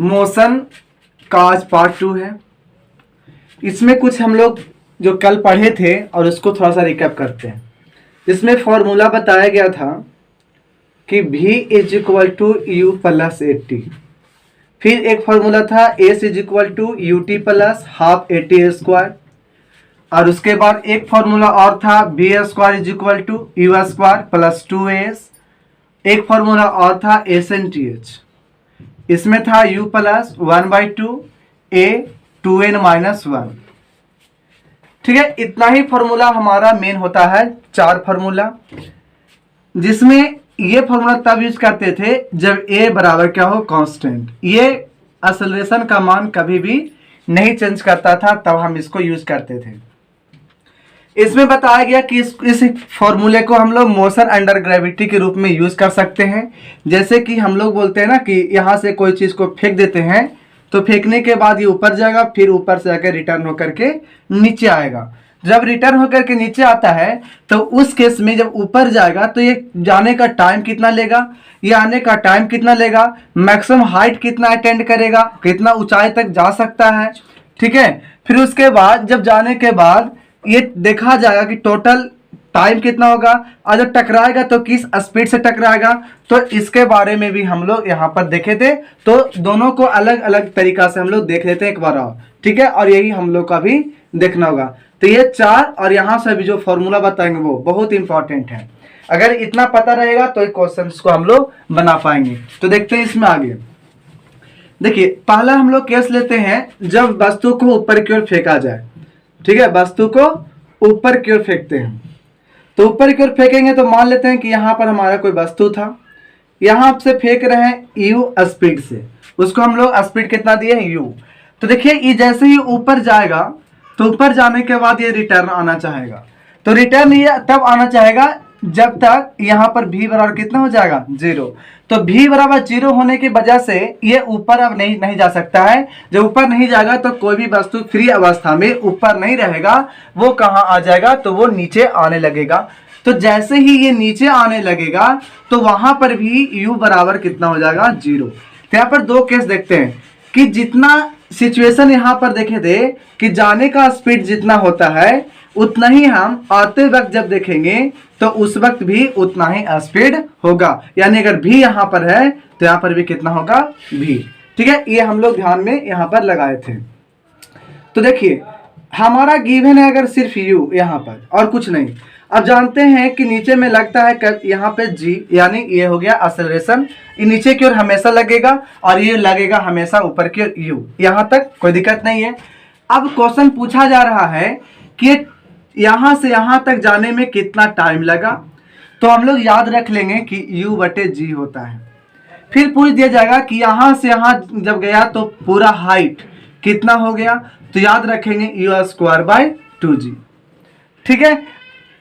Motion का आज part 2 है। इसमें कुछ हम लोग जो कल पढ़े थे और उसको थोड़ा सा रिकैप करते हैं। इसमें फॉर्मूला बताया गया था कि v is equal to U plus A T. फिर एक फॉर्मूला था s is equal to U T plus half A T square. और उसके बाद एक फॉर्मूला और था V square is equal to U square plus 2as। एक फॉर्मूला और था एस एन टी एच। इसमें था u plus 1/2 a 2n minus 1। ठीक है, इतना ही फॉर्मूला हमारा मेन होता है, 4 फॉर्मूला, जिसमें ये फॉर्मूला तब यूज करते थे जब a बराबर क्या हो, कांस्टेंट। ये एक्सेलरेशन का मान कभी भी नहीं चेंज करता था, तब हम इसको यूज करते थे। इसमें बताया गया कि इस फॉर्मूले को हम लोग मोशन अंडर ग्रेविटी के रूप में यूज कर सकते हैं। जैसे कि हम लोग बोलते हैं ना कि यहाँ से कोई चीज को फेंक देते हैं तो फेंकने के बाद ये ऊपर जाएगा, फिर ऊपर से आकर रिटर्न होकर के नीचे आएगा। जब रिटर्न होकर के नीचे आता है तो उस केस में जब ऊपर जाएगा तो ये जाने का टाइम कितना लेगा, ये आने का टाइम कितना लेगा, मैक्सिमम हाइट कितना अटेंड करेगा, कितना ऊंचाई तक जा सकता है। ठीक है, फिर उसके बाद जब जाने के बाद ये देखा जाएगा कि टोटल टाइम कितना होगा, और जब टकराएगा तो किस स्पीड से टकराएगा। तो इसके बारे में भी हम लोग यहाँ पर देखे थे, तो दोनों को अलग अलग तरीका से हम लोग देख लेते हैं एक बार और। ठीक है, और यही हम लोग का भी देखना होगा। तो ये 4 और यहाँ से भी जो फॉर्मूला बताएंगे वो बहुत इंपॉर्टेंट है। अगर इतना पता रहेगा तो क्वेश्चन को हम लोग बना पाएंगे। तो देखते हैं इसमें आगे। देखिए, पहला हम लोग केस लेते हैं जब वस्तु को ऊपर की ओर फेंका जाए। ठीक है, वस्तु को ऊपर की ओर फेंकते हैं। तो ऊपर की ओर फेंकेंगे तो मान लेते हैं कि यहाँ पर हमारा कोई वस्तु था, यहाँ से फेंक रहे हैं यू स्पीड से। उसको हम लोग स्पीड कितना दिए हैं, यू। तो देखिए, ये जैसे ही ऊपर जाएगा तो ऊपर जाने के बाद ये रिटर्न आना चाहेगा। तो रिटर्न ये तब आना चाहेगा जब तक यहाँ पर v बराबर कितना हो जाएगा, 0। तो v बराबर 0 होने की वजह से ये ऊपर अब नहीं जा सकता है। जब ऊपर नहीं जाएगा तो कोई भी वस्तु फ्री अवस्था में ऊपर नहीं रहेगा, वो कहाँ आ जाएगा, तो वो नीचे आने लगेगा। तो जैसे ही ये नीचे आने लगेगा तो वहां पर भी u बराबर कितना हो जाएगा, 0। तो यहाँ पर 2 केस देखते हैं कि जितना सिचुएशन यहाँ पर देखे थे कि जाने का स्पीड जितना होता है उतना ही हम आते वक्त जब देखेंगे तो उस वक्त भी उतना ही स्पीड होगा। यानी अगर भी यहाँ पर है तो यहाँ पर भी कितना होगा, भी। ठीक है, ये हम लोग ध्यान में यहाँ पर लगाए थे। तो देखिए, हमारा गिवन है अगर सिर्फ u यहाँ पर और कुछ नहीं। अब जानते हैं कि नीचे में लगता है यहाँ पे g, यानी ये हो गया एक्सेलरेशन। ये नीचे की ओर हमेशा लगेगा और ये लगेगा हमेशा ऊपर की ओर u। यहाँ तक कोई दिक्कत नहीं है। अब क्वेश्चन पूछा जा रहा है कि यहाँ से यहाँ तक जाने में कितना टाइम लगा। तो हम लोग याद रख लेंगे कि u/g होता है। फिर पूछ दिया जाएगा कि यहाँ से यहाँ जब गया तो पूरा हाइट कितना हो गया। तो याद रखेंगे u²/2g। ठीक है,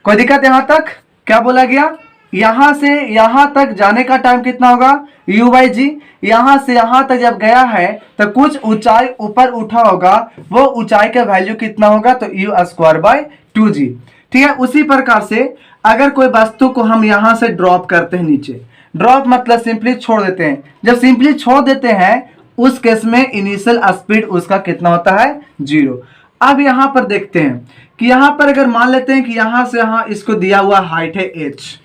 कोई दिक्कत यहाँ तक? क्या बोला गया, यहाँ से यहाँ तक जाने का टाइम कितना होगा, u/g। यहाँ से यहाँ तक जब गया है तो कुछ ऊंचाई ऊपर उठा होगा, वो ऊंचाई का वैल्यू कितना होगा, तो u²/2g। ठीक है, उसी प्रकार से अगर कोई वस्तु को हम यहाँ से ड्रॉप करते हैं नीचे, ड्रॉप मतलब सिंपली छोड़ देते हैं। जब सिंपली छोड़ देते हैं उस केस में इनिशियल स्पीड उसका कितना होता है, 0। अब यहाँ पर देखते हैं कि यहाँ पर अगर मान लेते हैं कि यहाँ से यहाँ इसको दिया हुआ हाइट है h,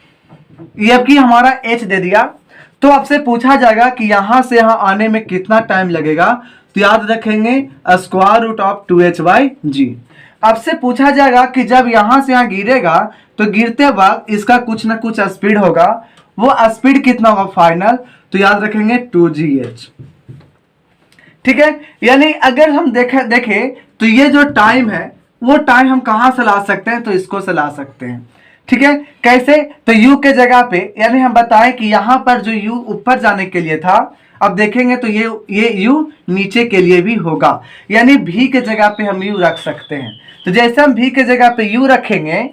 जबकि हमारा h दे दिया, तो आपसे पूछा जाएगा कि यहाँ से यहाँ आने में कितना टाइम लगेगा। तो याद रखेंगे √2h/g। आपसे पूछा जाएगा कि जब यहाँ से यहाँ गिरेगा तो गिरते वक्त इसका कुछ ना कुछ स्पीड होगा, वो स्पीड कितना होगा फाइनल, तो याद रखेंगे 2gh। ठीक है, यानी अगर हम देखें तो ये जो टाइम है वो टाइम हम कहाँ से ला सकते हैं, तो इसको से ला सकते हैं। ठीक है, कैसे, तो u के जगह पे, यानी हम बताएं कि यहाँ पर जो u ऊपर जाने के लिए था, अब देखेंगे तो ये u नीचे के लिए भी होगा। यानी v के जगह पे हम u रख सकते हैं। तो जैसे हम v के जगह पे u रखेंगे,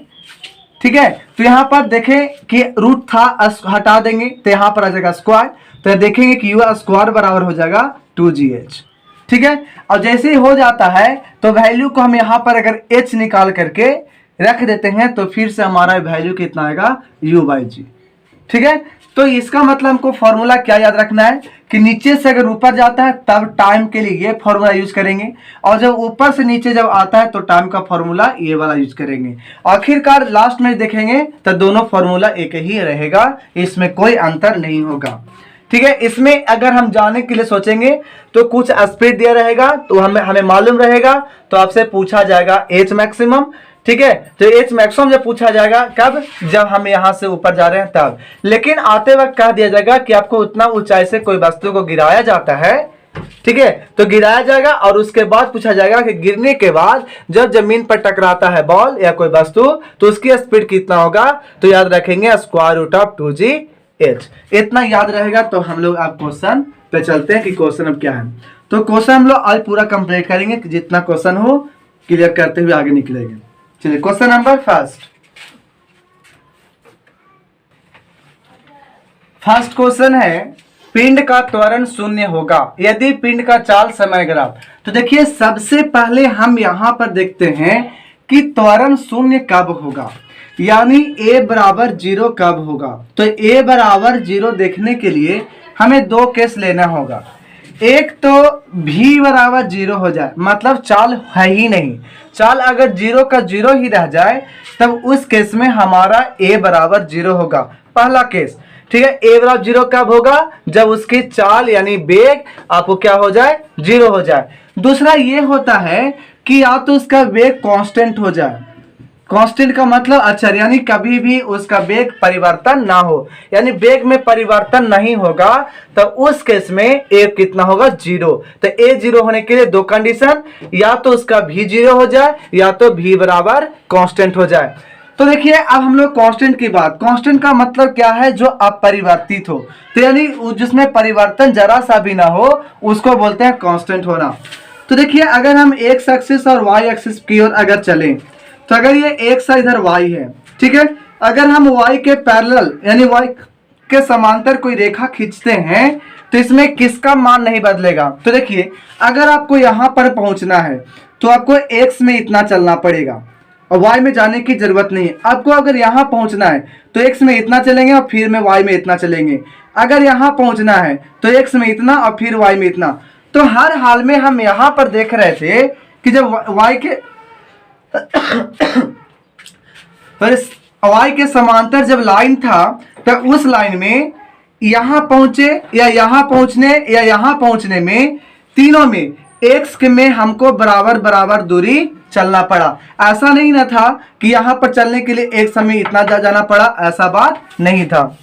ठीक है, तो यहाँ पर देखें कि रूट था, हटा देंगे तो यहाँ पर आ जाएगा स्क्वायर। तो देखेंगे कि u² बराबर हो जाएगा 2gh। ठीक है, और जैसे ही हो जाता है तो वैल्यू को हम यहाँ पर अगर h निकाल करके रख देते हैं तो फिर से हमारा वैल्यू कितना आएगा, u/g। ठीक है, तो इसका मतलब हमको फॉर्मूला क्या याद रखना है कि नीचे से अगर ऊपर जाता है तब टाइम के लिए ये फॉर्मूला यूज करेंगे, और जब ऊपर से नीचे जब आता है तो टाइम का फॉर्मूला ये वाला यूज करेंगे। आखिरकार लास्ट में देखेंगे तो दोनों फॉर्मूला एक ही रहेगा, इसमें कोई अंतर नहीं होगा। ठीक है, इसमें अगर हम जाने के लिए सोचेंगे तो कुछ स्पीड दिया रहेगा तो हमें मालूम रहेगा, तो आपसे पूछा जाएगा एच मैक्सिमम। ठीक है, तो एच मैक्सिमम जब पूछा जाएगा कब, जब हम यहां से ऊपर जा रहे हैं तब। लेकिन आते वक्त कह दिया जाएगा कि आपको उतना ऊंचाई से कोई वस्तु को गिराया जाता है, ठीक है, तो गिराया जाएगा और उसके बाद पूछा जाएगा कि गिरने के बाद जब जमीन पर टकराता है बॉल या कोई वस्तु तो उसकी स्पीड कितना होगा, तो याद रखेंगे स्क्वायर रूट ऑफ 2gh। इतना याद रहेगा तो हम लोग अब क्वेश्चन पे चलते हैं कि क्वेश्चन अब क्या है। तो क्वेश्चन हम लोग आज पूरा कंप्लीट करेंगे, कि जितना क्वेश्चन हो क्लियर करते हुए आगे निकलेंगे। चलिए क्वेश्चन नंबर फर्स्ट क्वेश्चन है, पिंड का त्वरण शून्य होगा यदि पिंड का चाल समय ग्राफ। तो देखिए सबसे पहले हम यहां पर देखते हैं कि त्वरण शून्य कब होगा, यानी a बराबर 0 कब होगा। तो a बराबर 0 देखने के लिए हमें दो केस लेना होगा। एक तो v बराबर 0 हो जाए, मतलब चाल है ही नहीं, चाल अगर 0 का 0 ही रह जाए तब उस केस में हमारा a बराबर 0 होगा, पहला केस। ठीक है, a बराबर 0 कब होगा, जब उसकी चाल यानी वेग आपको क्या हो जाए, 0 हो जाए। दूसरा ये होता है कि या तो उसका वेग कांस्टेंट हो जाए, कांस्टेंट का मतलब अचर, यानी कभी भी उसका वेग परिवर्तन ना हो, यानी वेग में परिवर्तन नहीं होगा, तो उस केस में a कितना होगा, 0। तो a 0 होने के लिए दो कंडीशन, या तो उसका v 0 हो जाए या तो v बराबर कांस्टेंट हो जाए। तो देखिए अब हम लोग कांस्टेंट की बात, कांस्टेंट का मतलब क्या है, जो अपरिवर्तित हो, तो यानी जिसमें परिवर्तन जरा सा भी ना हो उसको बोलते हैं कांस्टेंट होना। तो देखिए अगर हम एक्स एक्सिस और वाई एक्सिस की ओर अगर चलें, तो अगर ये एक्स है इधर वाई है, ठीक है, अगर हम वाई के पैरेलल यानी वाई के समांतर कोई रेखा खींचते हैं तो इसमें किसका मान नहीं बदलेगा। तो देखिए अगर आपको यहां पर पहुंचना है तो आपको एक्स में इतना चलना पड़ेगा और वाई में जाने की जरूरत नहीं है। आपको अगर यहां पहुंचना है तो एक्स में इतना चलेंगे और फिर में वाई में इतना चलेंगे। अगर यहां पहुंचना है तो एक्स में इतना और फिर वाई में इतना। तो हर हाल में हम यहां पर देख रहे थे कि जब वाई के वाई के समांतर जब लाइन था तो उस लाइन में यहां पहुंचे या यहां पहुंचने या यहां पहुंचने में, तीनों में एक्स में हमको बराबर बराबर दूरी चलना पड़ा। ऐसा नहीं ना था कि यहां पर चलने के लिए एक समय इतना जाना पड़ा, ऐसा बात नहीं था।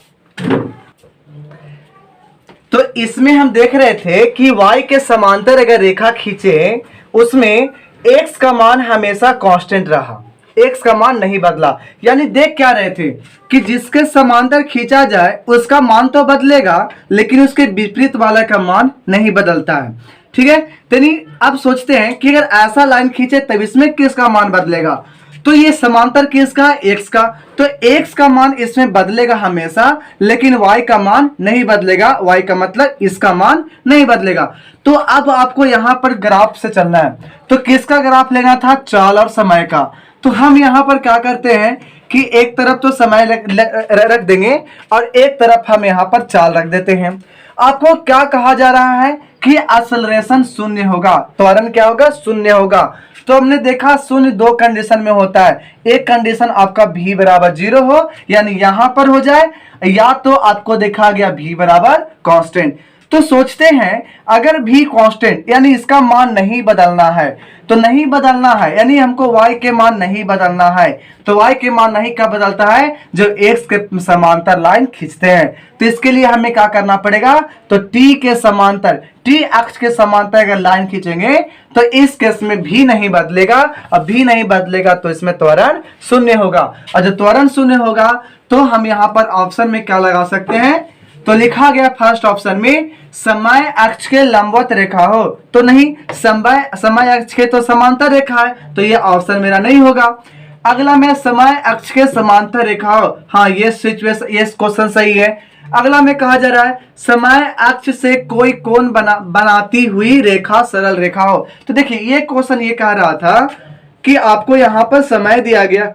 तो इसमें हम देख रहे थे कि y के समांतर अगर रेखा खींचे उसमें x का मान हमेशा कांस्टेंट रहा, x का मान नहीं बदला। यानी देख क्या रहे थे कि जिसके समांतर खींचा जाए उसका मान तो बदलेगा लेकिन उसके विपरीत वाला का मान नहीं बदलता है। ठीक है, यानी अब सोचते हैं कि अगर ऐसा लाइन खींचे तब इसमें किसका मान बदलेगा। तो ये समांतर किसका, x का, तो x का मान इसमें बदलेगा हमेशा लेकिन y का मान नहीं बदलेगा, y का मतलब इसका मान नहीं बदलेगा। तो अब आपको यहां पर ग्राफ से चलना है, तो किसका ग्राफ लेना था, चाल और समय का। तो हम यहां पर क्या करते हैं कि एक तरफ तो समय रख देंगे और एक तरफ हम यहां पर चाल रख देते हैं। आपको क्या कहा जा रहा है कि एक्सेलरेशन शून्य होगा, त्वरण क्या होगा, शून्य होगा। तो हमने देखा शून्य दो कंडीशन में होता है, एक कंडीशन आपका v बराबर 0 हो यानी यहां पर हो जाए, या तो आपको देखा गया v बराबर कांस्टेंट। तो सोचते हैं अगर v कांस्टेंट यानी इसका मान नहीं बदलना है, तो नहीं बदलना है यानी हमको y के मान नहीं बदलना है। तो y के मान नहीं कब बदलता है, जब x के समांतर लाइन खींचते हैं। तो इसके लिए हमें क्या करना पड़ेगा, तो t के समांतर, t अक्ष के समांतर अगर लाइन खींचेंगे तो इस केस में भी नहीं बदलेगा, अब भी नहीं बदलेगा तो इसमें त्वरण शून्य होगा। और जब त्वरण शून्य होगा तो हम यहाँ पर ऑप्शन में क्या लगा सकते हैं, तो लिखा गया फर्स्ट ऑप्शन में समय अक्ष के लंबवत रेखा हो, तो नहीं, समय अक्ष के तो समांतर रेखा है, तो ये ऑप्शन मेरा नहीं होगा। अगला में समय अक्ष के समांतर रेखा हो, हाँ ये सिचुएशन, ये क्वेश्चन सही है। अगला में कहा जा रहा है समय अक्ष से कोई कोण बनाती हुई रेखा सरल रेखा हो। तो देखिए ये क्वेश्चन ये कह रहा था कि आपको यहाँ पर समय दिया गया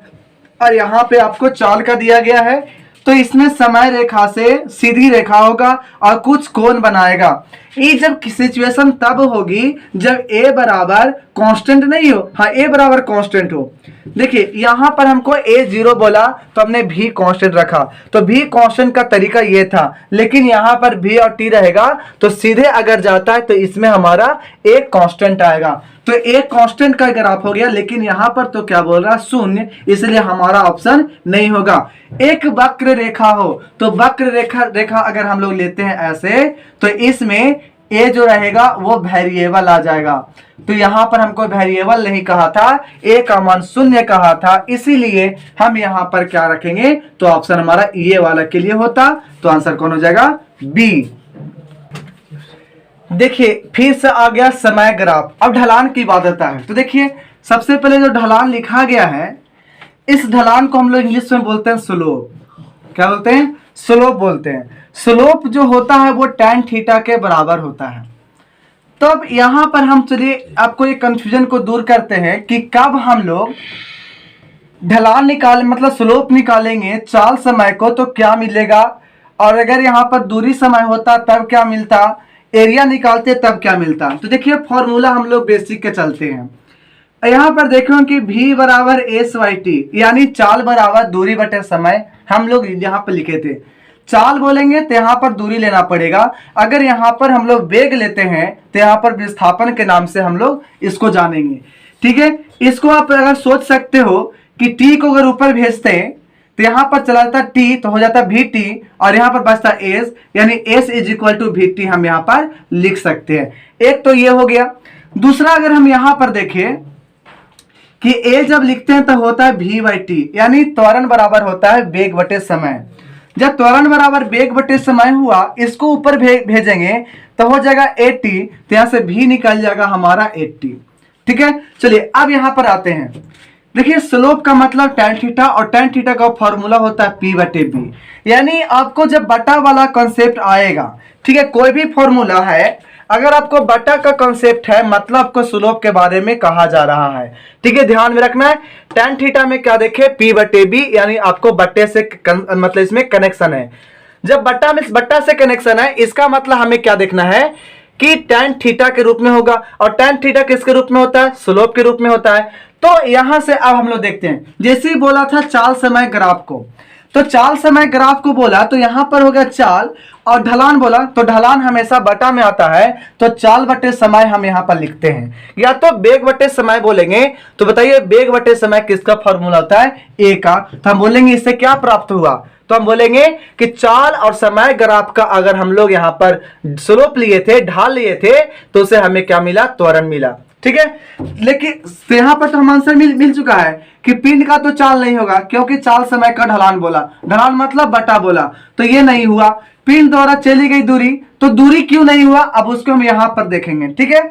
और यहाँ पे आपको चाल का दिया गया है, तो इसमें समय रेखा से सीधी रेखा होगा और कुछ कोण बनाएगा। ये जब सिचुएशन तब होगी जब a बराबर कांस्टेंट नहीं हो, हाँ a बराबर कांस्टेंट हो। देखिए यहां पर हमको a 0 बोला तो हमने v कांस्टेंट रखा, तो v कांस्टेंट का तरीका ये था, लेकिन यहां पर v और t रहेगा तो सीधे अगर जाता है तो इसमें हमारा a कांस्टेंट आएगा, तो a कांस्टेंट का ग्राफ हो गया। लेकिन यहां पर तो क्या बोल रहा है, शून्य, इसलिए हमारा ऑप्शन नहीं होगा। एक वक्र रेखा हो तो वक्र रेखा अगर हम लोग लेते हैं ऐसे, तो इसमें a जो रहेगा वो वेरिएबल आ जाएगा। तो यहां पर हमको वेरिएबल नहीं कहा था, a का मान शून्य कहा था, इसीलिए हम यहां पर क्या रखेंगे, तो ऑप्शन हमारा ये वाला के लिए होता। तो आंसर कौन हो जाएगा, बी। देखिए फिर से आ गया समय ग्राफ। अब ढलान की बात आता है, तो देखिए सबसे पहले जो ढलान लिखा गया है, इस ढलान को हम लोग इंग्लिश में बोलते हैं स्लोप। क्या बोलते हैं, स्लोप बोलते हैं। स्लोप जो होता है वो tan थीटा के बराबर होता है। तो अब यहां पर हम चलिए आपको एक कंफ्यूजन को दूर करते हैं कि कब हम लोग ढलान निकाल मतलब स्लोप निकालेंगे चाल समय को तो क्या मिलेगा, और अगर यहां पर दूरी समय होता तब क्या मिलता, एरिया निकालते तब क्या मिलता। तो देखिए फॉर्मूला हम लोग बेसिक के चलते हैं। यहां पर देखो कि v बराबर एस वाई टी, यानी चाल बराबर दूरी बटे समय हम लोग यहां पर लिखे थे। चाल बोलेंगे तो यहां पर दूरी लेना पड़ेगा, अगर यहां पर हम लोग वेग लेते हैं तो यहां पर विस्थापन के नाम से हम लोग इसको जानेंगे। ठीक है, इसको आप अगर सोच सकते हो कि t को अगर ऊपर भेजते हैं तो यहां पर चला जाता t, तो हो जाता vt, और यहां पर बचता s, यानी s is equal to vt हम यहां पर लिख सकते हैं। एक तो ये हो गया। दूसरा अगर हम यहां पर देखें कि a जब लिखते हैं तो होता है v बाई टी, यानी त्वरण बराबर होता है वेग बटे समय। जब त्वरण बराबर वेग बटे समय हुआ, इसको ऊपर भेजेंगे तो हो जाएगा 80, तो यहां से v निकल जाएगा हमारा 80। ठीक है, चलिए अब यहां पर आते हैं। देखिए स्लोप का मतलब tan थीटा, और tan थीटा का फॉर्मूला होता है p बटे b, यानी आपको जब बटा वाला कॉन्सेप्ट आएगा, ठीक है, कोई भी फॉर्मूला है अगर आपको बटा का कॉन्सेप्ट है मतलब आपको स्लोप के बारे में कहा जा रहा है। ठीक है, ध्यान में रखना है। tan थीटा में क्या देखे, p बटे b, यानी आपको बट्टे से मतलब इसमें कनेक्शन है। जब बट्टा में बट्टा से कनेक्शन है, इसका मतलब हमें क्या देखना है कि tan थीटा के रूप में होगा, और tan थीटा किसके रूप में होता है, स्लोप के रूप में होता है। तो यहां से अब हम लोग देखते हैं, जैसे ही बोला था चाल समय ग्राफ को, तो चाल समय ग्राफ को बोला तो यहां पर हो गया चाल, और ढलान बोला तो ढलान हमेशा बटा में आता है, तो चाल बटे समय हम यहां पर लिखते हैं। या तो बेग बटे समय बोलेंगे, तो बताइए बेग बटे समय किसका फॉर्मूला होता है, ए का। तो हम बोलेंगे इससे क्या प्राप्त हुआ, तो हम बोलेंगे कि चाल और समय ग्राफ का अगर हम लोग यहां पर स्लोप लिए थे, ढाल लिए थे, तो उसे हमें क्या मिला, त्वरण मिला। ठीक है, लेकिन यहां पर तो हम आंसर मिल चुका है कि पिंड का तो चाल नहीं होगा, क्योंकि चाल समय का ढलान बोला, ढलान मतलब बटा बोला, तो ये नहीं हुआ। पिंड द्वारा चली गई दूरी, तो दूरी क्यों नहीं हुआ, अब उसको हम यहां पर देखेंगे। ठीक है,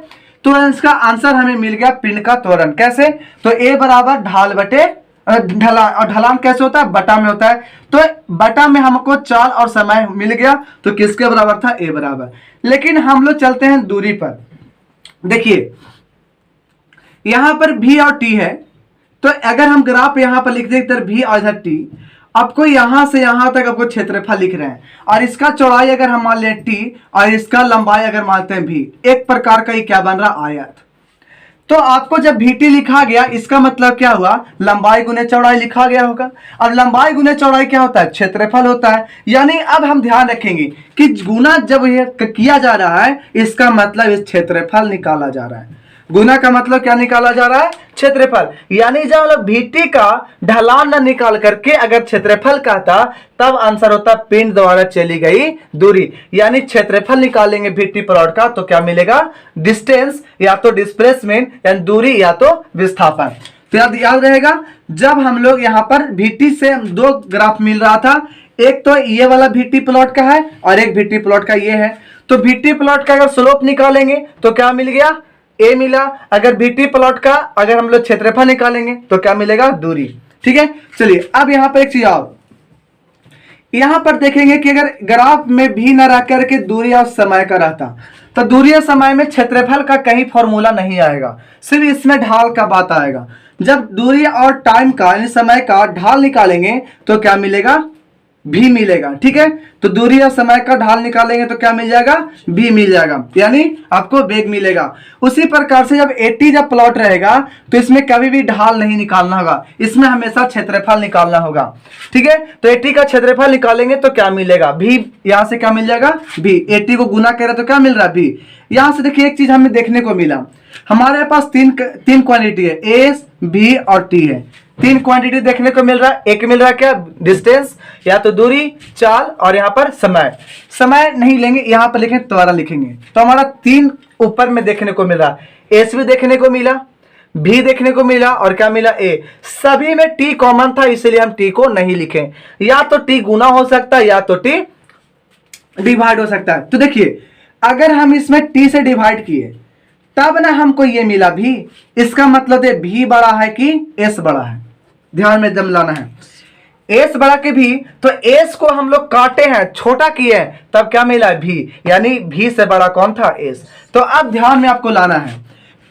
तो इसका आंसर हमें मिल गया पिंड का त्वरण। कैसे, तो ए बराबर ढाल बटे ढलान, और ढलान कैसे होता है, बटा में होता है। तो बटा में हमको चाल और समय मिल गया, तो किसके बराबर था, ए बराबर। लेकिन हम लोग चलते हैं दूरी पर। देखिए यहां पर v और t है, तो अगर हम ग्राफ यहां पर लिख दें इधर v और इधर t, आपको यहां से यहां तक आपको क्षेत्रफल लिख रहे हैं, और इसका चौड़ाई अगर हम मान लें t और इसका लंबाई अगर मानते हैं v, एक प्रकार का ये क्या बन रहा, आयत। तो आपको जब vt लिखा गया, इसका मतलब क्या हुआ, लंबाई गुने चौड़ाई लिखा गया होगा, और लंबाई गुने चौड़ाई क्या होता है, क्षेत्रफल होता है। यानी अब हम ध्यान रखेंगे कि गुना जब ये किया जा रहा है, इसका मतलब इस क्षेत्रफल निकाला जा रहा है। गुना का मतलब क्या निकाला जा रहा है, क्षेत्रफल। यानी जब हम लोग vt का ढलान न निकाल करके अगर क्षेत्रफल कहता, तब आंसर होता पिंड द्वारा चली गई दूरी। यानी क्षेत्रफल निकालेंगे vt प्लॉट का, तो क्या मिलेगा, डिस्टेंस या तो डिस्प्लेसमेंट, यानी दूरी या तो विस्थापन। तो याद रहेगा, जब हम लोग यहाँ पर vt से दो ग्राफ मिल रहा था, एक तो ये वाला vt प्लॉट का है और एक vt प्लॉट का ये है। तो vt प्लॉट का अगर स्लोप निकालेंगे तो क्या मिल गया, ए मिला। अगर vt प्लॉट का अगर हम लोग क्षेत्रफल निकालेंगे तो क्या मिलेगा, दूरी। ठीक है, चलिए अब यहां पर एक चीज और, यहां पर देखेंगे कि अगर ग्राफ में भी न रह करके दूरी और समय का रहता, तो दूरी और समय में क्षेत्रफल का कहीं फॉर्मूला नहीं आएगा, सिर्फ इसमें ढाल का बात आएगा। जब दूरी और टाइम का यानी समय का ढाल निकालेंगे तो क्या मिलेगा, भी मिलेगा। ठीक है, तो दूरी और समय का ढाल निकालेंगे तो क्या मिल जाएगा, भी मिल जाएगा, यानी आपको वेग मिलेगा। उसी प्रकार से जब 80 जब प्लॉट रहेगा तो इसमें कभी भी ढाल नहीं निकालना होगा, इसमें हमेशा क्षेत्रफल निकालना होगा। ठीक है, तो 80 का क्षेत्रफल निकालेंगे तो क्या मिलेगा, भी, यहां से क्या मिल जाएगा, भी। 80 को गुना करें तो क्या मिल रहा है, भी। यहां से देखिए एक चीज हमें देखने को मिला, हमारे पास तीन क्वांटिटी है, एस, भी और टी है। तीन क्वांटिटी देखने को मिल रहा है। एक मिल रहा है क्या, डिस्टेंस, या तो दूरी, चाल, और यहाँ पर समय। समय नहीं लेंगे, यहाँ पर लिखेंगे, दोबारा लिखेंगे, तो हमारा तीन ऊपर में देखने को मिल रहा है। एस भी देखने को मिला, भी देखने को मिला, और क्या मिला, ए। सभी में टी कॉमन था, इसलिए हम टी को नहीं लिखे। या तो टी गुना हो सकता है, या तो टी डिवाइड हो सकता है। तो देखिए, अगर हम इसमें टी से डिवाइड किए तब ना हमको ये मिला भी, इसका मतलब है भी बड़ा है कि एस बड़ा है। ध्यान में दम लाना है, एस बड़ा के भी, तो एस को हम लोग काटे हैं, छोटा किए हैं, तब क्या मिला, भी, यानी भी से बड़ा कौन था, एस। तो अब ध्यान में आपको लाना है,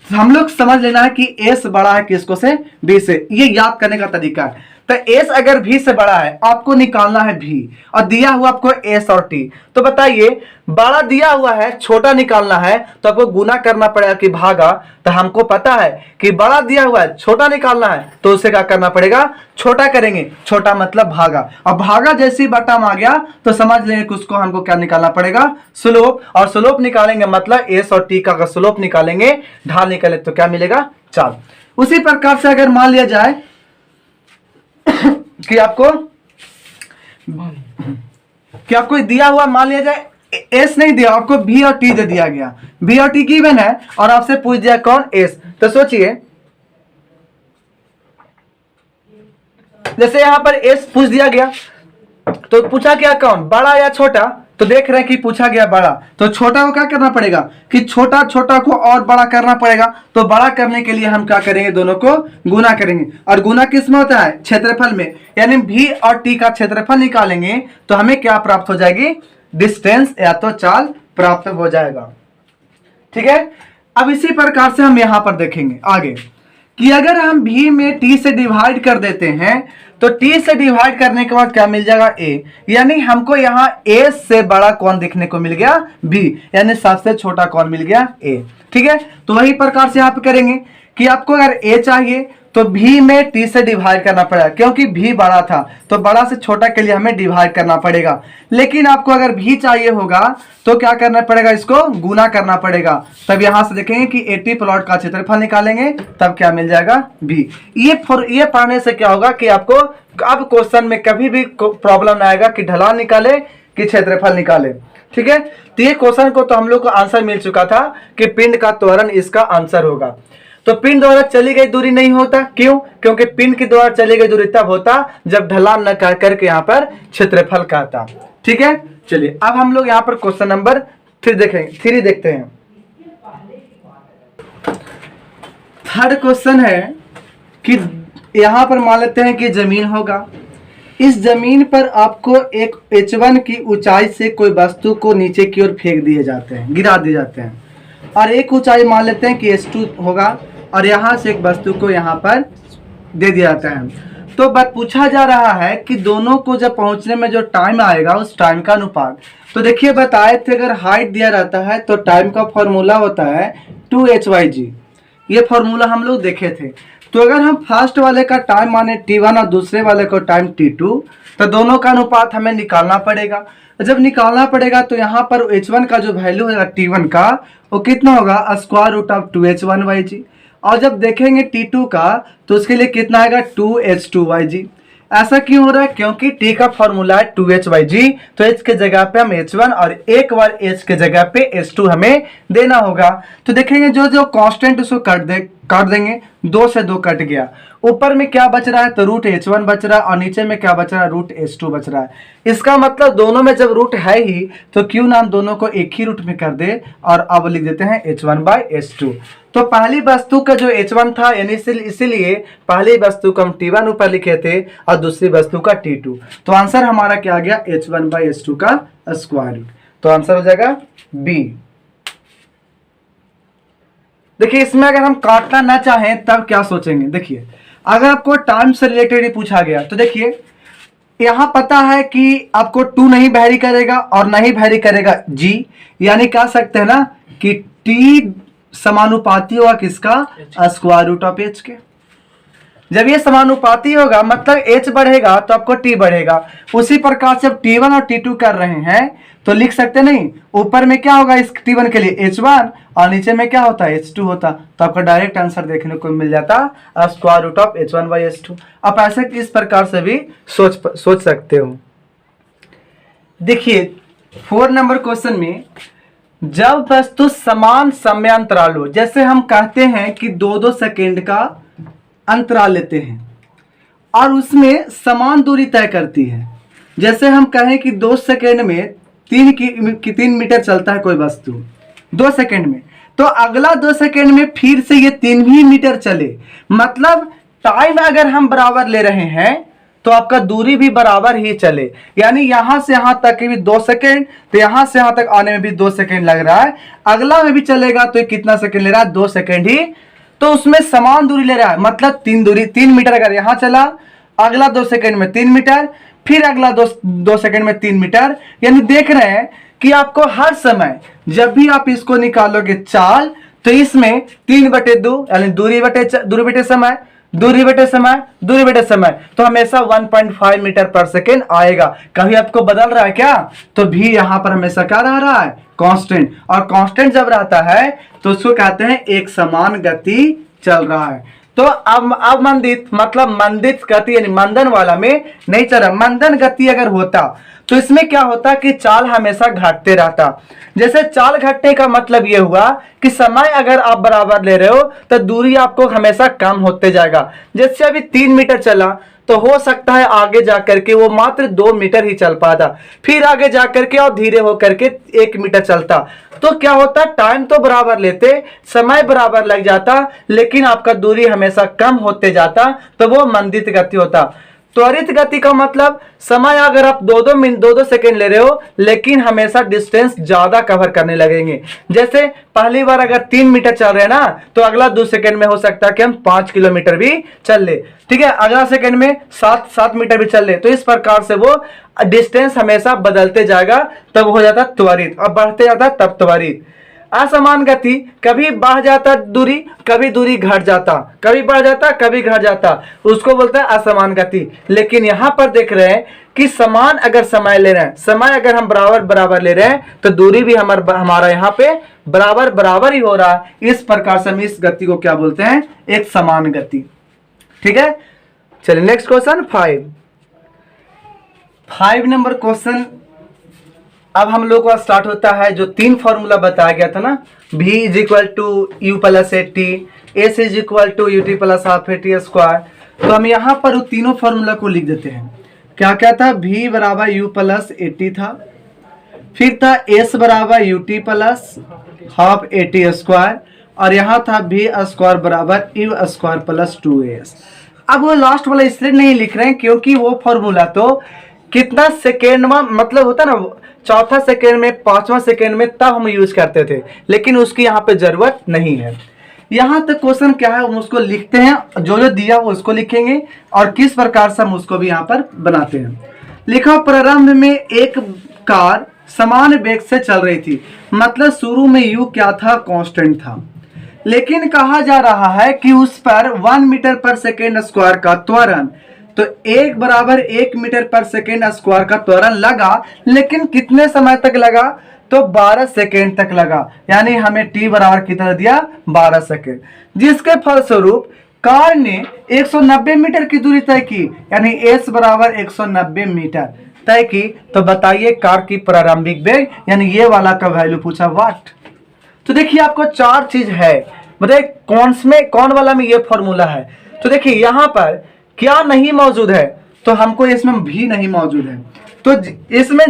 हम लोग समझ लेना है कि एस बड़ा है किसको से, बी से। ये याद करने का तरीका है। तो एस अगर भी से बड़ा है, आपको निकालना है भी, और दिया हुआ आपको एस और टी। तो बताइए, बड़ा दिया हुआ है, छोटा निकालना है, तो आपको गुना करना पड़ेगा कि भागा। तो हमको पता है कि बड़ा दिया हुआ है, छोटा निकालना है, तो उसे क्या करना पड़ेगा, छोटा करेंगे। छोटा मतलब भागा, और भागा जैसे ही बटा में आ गया तो समझ लेंगे कि उसको हमको क्या निकालना पड़ेगा, स्लोप। और स्लोप निकालेंगे मतलब एस और टी का अगर स्लोप निकालेंगे, ढाल निकाले, तो क्या मिलेगा, चाल। उसी प्रकार से अगर मान लिया जाए कि आपको दिया हुआ, मान लिया जाए एस नहीं दिया, आपको भी और टी दे दिया गया, भी और टी गिवन है, और आपसे पूछ दिया कौन, एस। तो सोचिए, जैसे यहां पर एस पूछ दिया गया, तो पूछा क्या कौन, बड़ा या छोटा। तो देख रहे हैं कि पूछा गया बड़ा, तो छोटा को क्या करना पड़ेगा कि छोटा छोटा को और बड़ा करना पड़ेगा। तो बड़ा करने के लिए हम क्या करेंगे, दोनों को गुना करेंगे। और गुना किस में होता है, क्षेत्रफल में, यानी भी और टी का क्षेत्रफल निकालेंगे तो हमें क्या प्राप्त हो जाएगी, डिस्टेंस या तो चाल प्राप्त हो जाएगा। ठीक है, अब इसी प्रकार से हम यहां पर देखेंगे आगे कि अगर हम भी में टी से डिवाइड कर देते हैं, तो टी से डिवाइड करने के बाद क्या मिल जाएगा, ए। यानी हमको यहाँ ए से बड़ा कौन देखने को मिल गया, बी, यानी सबसे छोटा कौन मिल गया, ए। ठीक है, तो वही प्रकार से यहाँ पे करेंगे कि आपको अगर ए चाहिए तो भी में टी से डिवाइड करना पड़ेगा, क्योंकि भी बड़ा था तो बड़ा से छोटा के लिए हमें डिवाइड करना पड़ेगा। लेकिन आपको अगर भी चाहिए होगा तो क्या करना पड़ेगा, इसको गुना करना पड़ेगा। तब यहां से देखेंगे कि 80 प्लॉट का क्षेत्रफल निकालेंगे, तब क्या मिल जाएगा, भी। ये पढ़ने से क्या होगा कि आपको अब क्वेश्चन में कभी भी प्रॉब्लम ना आएगा कि ढलान निकाले कि क्षेत्रफल निकाले। ठीक है, तो ये क्वेश्चन को तो हम लोग को आंसर मिल चुका था कि पिंड का त्वरण इसका आंसर होगा। तो पिंड द्वारा चली गई दूरी नहीं होता, क्यों, क्योंकि पिंड के द्वारा चली गई दूरी तब होता जब ढलान न कह करके यहाँ पर क्षेत्रफल कहता। ठीक है, चलिए अब हम लोग यहाँ पर क्वेश्चन नंबर 3 देखते हैं। थर्ड क्वेश्चन है कि यहाँ पर मान लेते हैं कि जमीन होगा, इस जमीन पर आपको एक h1 की ऊंचाई से कोई वस्तु को नीचे की ओर फेंक दिए जाते हैं, गिरा दिए जाते हैं, और एक ऊंचाई मान लेते हैं कि h2 होगा, और यहाँ से एक वस्तु को यहाँ पर दे दिया जाता है। तो बात पूछा जा रहा है कि दोनों को जब पहुंचने में जो टाइम आएगा उस टाइम का अनुपात। तो देखिए बताए थे, अगर हाइट दिया रहता है तो टाइम का फॉर्मूला होता है 2h/g। ये फॉर्मूला हम लोग देखे थे। तो अगर हम फर्स्ट वाले का टाइम माने t1 और दूसरे वाले का टाइम t2, तो दोनों का अनुपात हमें निकालना पड़ेगा। जब निकालना पड़ेगा तो यहाँ पर h1 का जो वैल्यू है t1 का, वो कितना होगा, स्क्वायर रूट ऑफ 2h1/g। और जब देखेंगे t2 का तो उसके लिए कितना आएगा, 2h2/g। ऐसा क्यों हो रहा है, क्योंकि t का फॉर्मूला है 2h/g, तो h के जगह पे हम h1 और एक बार h के जगह पे h2 हमें देना होगा। तो देखेंगे जो जो कांस्टेंट उसको काट देंगे, 2 से 2 कट गया। ऊपर में क्या बच रहा है, तो रूट h1 बच रहा है, और नीचे में क्या बच रहा है, रूट h2 बच रहा है। इसका मतलब दोनों में जब रूट है ही तो क्यों ना हम दोनों को एक ही रूट में कर दे, और अब लिख देते हैं h1/h2। तो पहली वस्तु का जो h1 था, यानी इसीलिए पहली वस्तु को हम t1 ऊपर लिखे थे और दूसरी वस्तु का t2। तो आंसर हमारा क्या आ गया, h1/h2 का स्क्वायर रूट। तो आंसर हो जाएगा बी। देखिए इसमें अगर हम काटना ना चाहें तब क्या सोचेंगे, देखिए अगर आपको टाइम से रिलेटेड पूछा गया तो देखिए यहां पता है कि आपको 2 नहीं वैरी करेगा और नहीं वैरी करेगा g, यानी कह सकते हैं ना कि t समानुपाती होगा किसका, स्क्वायर रूट ऑफ h के। जब ये समानुपाती होगा मतलब h बढ़ेगा तो आपको t बढ़ेगा। उसी प्रकार से अब t1 और t2 कर रहे हैं तो लिख सकते नहीं, ऊपर में क्या होगा इस t1 के लिए h1 और नीचे में क्या होता है h2 होता, तो आपका डायरेक्ट आंसर देखने को मिल जाता square root of h1 by h2। आप ऐसे इस प्रकार से भी सोच सकते हो। देखिए 4 नंबर क्वेश्चन में, जब वस्तु समान समय अंतराल हो, जैसे हम कहते हैं कि 2-2 सेकेंड का अंतराल लेते हैं और उसमें समान दूरी तय करती है। जैसे हम कहें कि 2 सेकेंड में 3 मीटर चलता है कोई वस्तु 2 सेकेंड में, तो अगला 2 सेकेंड में फिर से ये 3 ही मीटर चले, मतलब टाइम अगर हम बराबर ले रहे हैं तो आपका दूरी भी बराबर ही चले। यानी यहां से यहां तक भी 2 सेकेंड, तो यहां से यहां तक आने में भी 2 सेकेंड लग रहा है, अगला में भी चलेगा तो कितना सेकेंड ले रहा है, 2 सेकेंड ही, तो उसमें समान दूरी ले रहा है, मतलब 3 मीटर अगर यहां चला, अगला 2 सेकेंड में 3 मीटर, फिर अगला 2 सेकेंड में 3 मीटर। यानी देख रहे हैं कि आपको हर समय जब भी आप इसको निकालोगे चाल, तो इसमें 3/2 यानी दूरी बटे समय, दूरी बटे समय, दूरी बटे समय, तो हमेशा 1.5 मीटर पर सेकेंड आएगा। कभी आपको बदल रहा है क्या, तो भी यहां पर हमेशा क्या रह रहा है, कांस्टेंट। और कांस्टेंट जब रहता है तो उसको कहते हैं एक समान गति चल रहा है। तो अब मंदित गति यानी मंदन वाला में नहीं चल रहा। मंदन गति अगर होता तो इसमें क्या होता कि चाल हमेशा घटते रहता। जैसे चाल घटने का मतलब यह हुआ कि समय अगर आप बराबर ले रहे हो तो दूरी आपको हमेशा कम होते जाएगा। जैसे अभी 3 मीटर चला तो हो सकता है आगे जाकर के वो मात्र 2 मीटर ही चल पाता, फिर आगे जाकर के और धीरे होकर के 1 मीटर चलता, तो क्या होता, टाइम तो बराबर लेते, समय बराबर लग जाता, लेकिन आपका दूरी हमेशा कम होते जाता, तो वो मंदित गति होता। त्वरित गति का मतलब समय अगर आप 2-2 सेकेंड ले रहे हो, लेकिन हमेशा डिस्टेंस ज्यादा कवर करने लगेंगे। जैसे पहली बार अगर 3 मीटर चल रहे हैं ना, तो अगला 2 सेकेंड में हो सकता है कि हम 5 किलोमीटर भी चल ले, ठीक है, अगला सेकेंड में 7 मीटर भी चल ले। तो इस प्रकार से वो डिस्टेंस हमेशा बदलते जाएगा, तब हो जाता त्वरित, और बढ़ते जाता तब त्वरित। असमान गति, कभी बढ़ जाता दूरी, कभी दूरी घट जाता, कभी बढ़ जाता, कभी घट जाता, उसको बोलते हैं असमान गति। लेकिन यहां पर देख रहे हैं कि समान अगर समय ले रहे हैं, समय अगर हम बराबर ले रहे हैं, तो दूरी भी हमारा यहाँ पे बराबर ही हो रहा है। इस प्रकार से हम इस गति को क्या बोलते हैं, एक समान गति। ठीक है, चलिए नेक्स्ट क्वेश्चन 5 नंबर क्वेश्चन। अब हम लोग का स्टार्ट होता है, जो 3 फॉर्मूला बताया गया था ना, v is equal to U plus A T, S is equal to U T plus half A T square. तो हम यहाँ पर उन तीनों फॉर्मूला को लिख देते हैं। क्या क्या था, v बराबर यू प्लस ए टी था, फिर था s बराबर you T plus half A T square, और यहाँ था v स्क्वायर बराबर यू स्क्वायर प्लस 2as। अब वो लास्ट वाला इसलिए नहीं लिख रहे हैं क्योंकि वो फॉर्मूला तो कितना सेकेंड में मतलब होता ना, चौथा सेकेंड में, 5वां सेकेंड में, तब हम यूज करते थे, लेकिन उसकी यहाँ पे जरूरत नहीं है। यहाँ तक क्वेश्चन क्या है हम उसको लिखते हैं, जो जो दिया वो उसको लिखेंगे, और किस प्रकार से हम उसको भी यहाँ पर बनाते हैं। लिखा, प्रारंभ में एक कार समान वेग से चल रही थी, मतलब शुरू में यू क्या था, कांस्टेंट था, लेकिन कहा जा रहा है कि उस पर 1 मीटर पर सेकेंड स्क्वायर का त्वरण, तो 1 बराबर 1 मीटर पर सेकेंड स्क्वायर का त्वरण लगा, लेकिन कितने समय तक लगा, तो 12 सेकेंड तक लगा। यानी हमें t बराबर कितना दिया, 12 सेकेंड, जिसके फलस्वरूप कार ने 190 मीटर की दूरी तय की, यानी s बराबर 190 मीटर तय की। तो बताइए कार की प्रारंभिक वेग, यानी ये वाला का वैल्यू पूछा वाट। तो देखिए आपको 4 चीज है, मतलब कौन वाला में ये फॉर्मूला है। तो देखिए यहाँ पर क्या नहीं मौजूद है, तो हमको इसमें भी नहीं मौजूद है, तो इसमें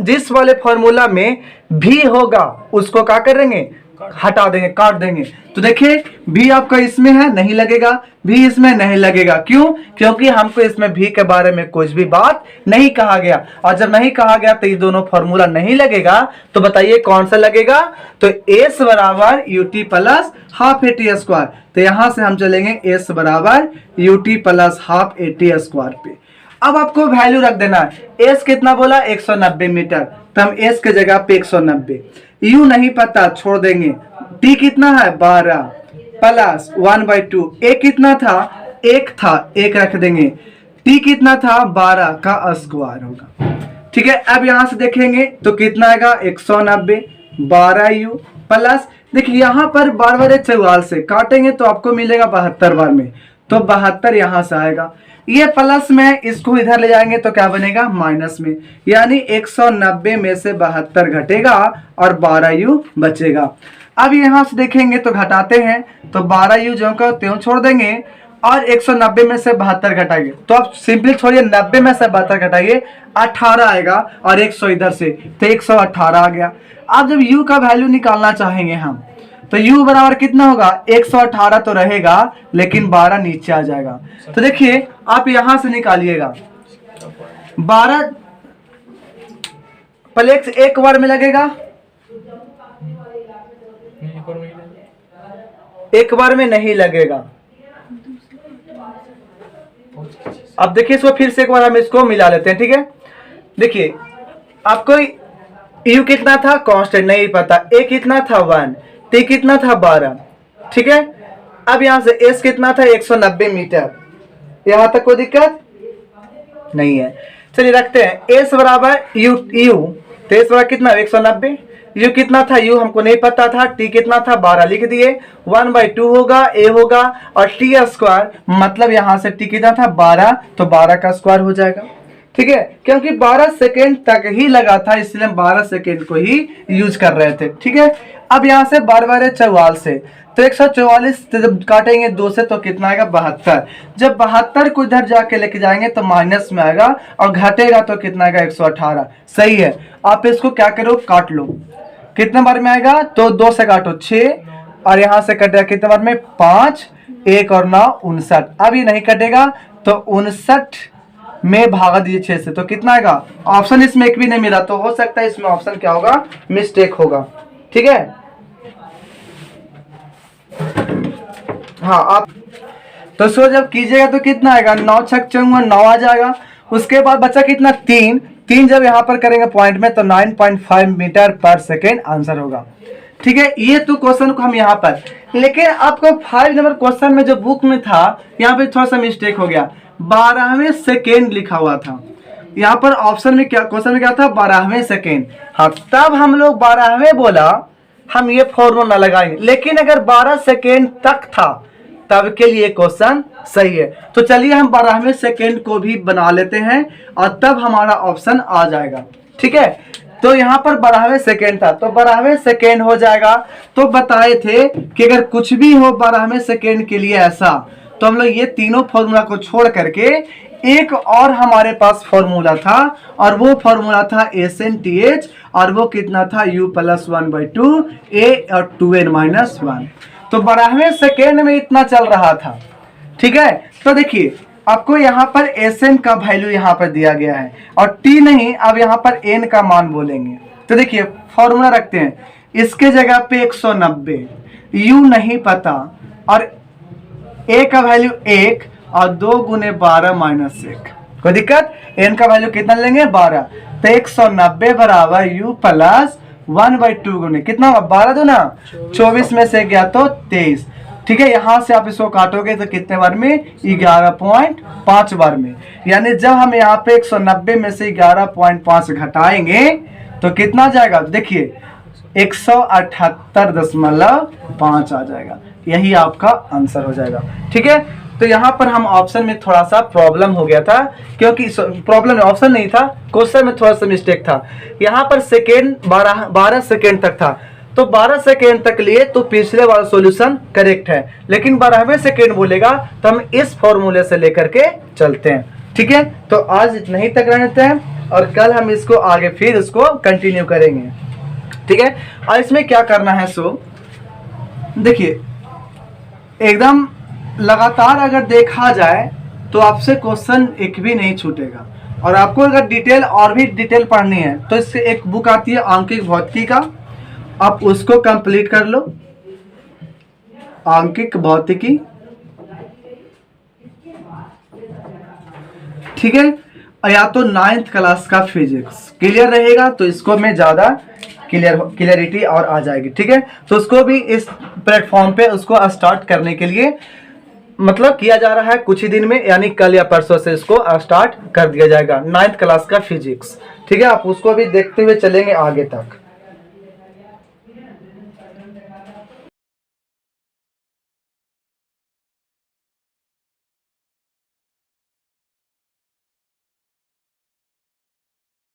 जिस वाले फॉर्मूला में भी होगा उसको क्या करेंगे, हटा देंगे, काट देंगे। तो देखिए भी आपका इसमें है, नहीं लगेगा, भी इसमें नहीं लगेगा, क्यों, क्योंकि हमको इसमें भी के बारे में कुछ भी बात नहीं कहा गया, और जब नहीं कहा गया तो ये दोनों फॉर्मूला नहीं लगेगा। तो बताइए कौन सा लगेगा, तो s बराबर you T plus half A T square. तो यहां से हम चलेंगे s बराबर you T plus half A T square पे। अब आपको वैल्यू रख देना है। एस कितना बोला 190 मीटर, तो हम एस के जगह पे 190, यू नहीं पता छोड़ देंगे, टी कितना है 12 प्लस 1/2, ए कितना था 1 था 1 रख देंगे, टी कितना था 12 का स्क्वायर होगा। ठीक है, अब यहां से देखेंगे तो कितना आएगा 190 12 यू प्लस, देखिए यहाँ पर बार बार 44 से काटेंगे तो आपको मिलेगा 72 बार में, तो 72 यहां से आएगा, ये प्लस में इसको इधर ले जाएंगे तो क्या बनेगा माइनस में, यानी 190 में से 72 घटेगा और 12 यू बचेगा। अब यहां से देखेंगे तो घटाते हैं तो 12 यू जो का त्यों छोड़ देंगे और 190 में से 72 घटाएंगे, तो आप सिंपली छोड़िए 90 में से 72 घटाइए 18 आएगा और 100 इधर से तो 118 आ गया। अब जब u का वैल्यू निकालना चाहेंगे हम तो u बराबर कितना होगा 118 तो रहेगा लेकिन 12 नीचे आ जाएगा, तो देखिए आप यहां से निकालिएगा 12 प्लेक्स एक बार में लगेगा, एक बार में नहीं लगेगा। अब देखिए इसको फिर से एक बार हम इसको मिला लेते हैं। ठीक है, देखिए आपको u कितना था कांस्टेंट नहीं पता, a कितना था 1, t कितना था 12। ठीक है, अब यहां से s कितना था 190 मीटर, यहां तक कोई दिक्कत नहीं है। चलिए रखते हैं s बराबर u, तो s बराबर कितना 190, u कितना था u हमको नहीं पता था, t कितना था 12 लिख दिए, 1/2 होगा a होगा और t स्क्वायर, मतलब यहां से t कितना था 12, तो 12 का स्क्वायर हो जाएगा। ठीक है, क्योंकि 12 सेकेंड तक ही लगा था इसलिए हम 12 सेकेंड को ही यूज कर रहे थे। ठीक है, अब यहाँ से 12 44 से तो 144 जब काटेंगे 2 से तो कितना आएगा 72, जब 72 को इधर जाके लेके जाएंगे तो माइनस में आएगा और घटेगा तो कितना आएगा 118। सही है, आप इसको क्या करो काट लो, कितने बार में आएगा तो 2 से काटो 6 और यहाँ से कटेगा कितने बार में 5, 1 और 9 59। अब ये नहीं कटेगा तो 59 में भागा दीजिए 6 से तो कितना आएगा, ऑप्शन इसमें एक भी नहीं मिला तो हो सकता है इसमें ऑप्शन क्या होगा मिस्टेक होगा। ठीक है, हाँ आप तो इसको जब कीजिएगा तो कितना आएगा 9 छक 54 9 आ जाएगा। उसके बाद बचा कितना 3 जब यहाँ पर करेंगे पॉइंट में तो 9.5 मीटर पर सेकेंड आंसर होगा। ठीक है, ये तो क्वेश्चन को हम यहाँ पर, लेकिन आपको 5 नंबर क्वेश्चन में जो बुक में था यहाँ पे थोड़ा सा मिस्टेक हो गया, 12वें सेकेंड लिखा हुआ था, यहाँ पर ऑप्शन में क्या क्वेश्चन में क्या था 12वें सेकेंड। हाँ, तब हम लोग 12वें बोला हम ये फॉर्मूला लगाएंगे, लेकिन अगर 12 सेकेंड तक था तब के लिए क्वेश्चन सही है। तो चलिए हम 12वें सेकेंड को भी बना लेते हैं और तब हमारा ऑप्शन आ जाएगा। ठीक है, तो यहाँ पर 12वें सेकेंड था तो 12वें सेकेंड हो जाएगा। तो बताए थे कि अगर कुछ भी हो 12वें सेकेंड के लिए ऐसा, तो हम लोग ये तीनों फॉर्मूला को छोड़ करके एक और हमारे पास फॉर्मूला था और वो फॉर्मूला था SNTH और वो कितना था u + 1/2 a और 2n-1। तो 12वें सेकेंड में इतना चल रहा था। ठीक है, तो देखिए आपको यहाँ पर Sn का वैल्यू यहाँ पर दिया गया है और t नहीं, अब यहाँ पर n का मान बोलेंगे। तो देखिए फॉर्मूला रखते हैं, इसके जगह पे 190, u नहीं पता और a का वैल्यू 1 और 2 × 12 - 1, कोई दिक्कत, n का वैल्यू कितना लेंगे 12, तो 190 बराबर u + 1/2 गुने कितना होगा 12 2 ना 24 में से गया तो 23। ठीक है, यहां से आप इसको काटोगे तो कितने बार में 11.5 बार में, यानी जब हम यहाँ पे 190 में से 11.5 घटाएंगे तो कितना जाएगा, देखिए 178.5 आ जाएगा, यही आपका आंसर हो जाएगा। ठीक है, तो यहाँ पर हम ऑप्शन में थोड़ा सा प्रॉब्लम हो गया था, क्योंकि प्रॉब्लम ऑप्शन नहीं था, क्वेश्चन में थोड़ा सा मिस्टेक था। यहाँ पर सेकेंड 12 सेकेंड तक था तो 12 सेकेंड तक लिए तो पिछले वाला सॉल्यूशन करेक्ट है, लेकिन 12वें सेकेंड बोलेगा तो हम इस फॉर्मूले से लेकर के चलते हैं। ठीक है, तो आज इतना ही तक रहते हैं और कल हम इसको आगे फिर इसको कंटिन्यू करेंगे। ठीक है, और इसमें क्या करना है, सो देखिए एकदम लगातार अगर देखा जाए तो आपसे क्वेश्चन एक भी नहीं छूटेगा, और आपको अगर डिटेल और भी डिटेल पढ़नी है तो इससे एक बुक आती है आंकिक भौतिकी का, आप उसको कंप्लीट कर लो, आंकिक भौतिकी। ठीक है, या तो 9th क्लास का फिजिक्स क्लियर रहेगा तो इसको में ज़्यादा क्लियरिटी और आ जाएगी। ठीक है, तो उसको भी इस प्लेटफॉर्म पे उसको स्टार्ट करने के लिए मतलब किया जा रहा है कुछ ही दिन में, यानी कल या परसों से इसको स्टार्ट कर दिया जाएगा 9th क्लास का फिजिक्स। ठीक है, आप उसको भी देखते हुए चलेंगे आगे तक।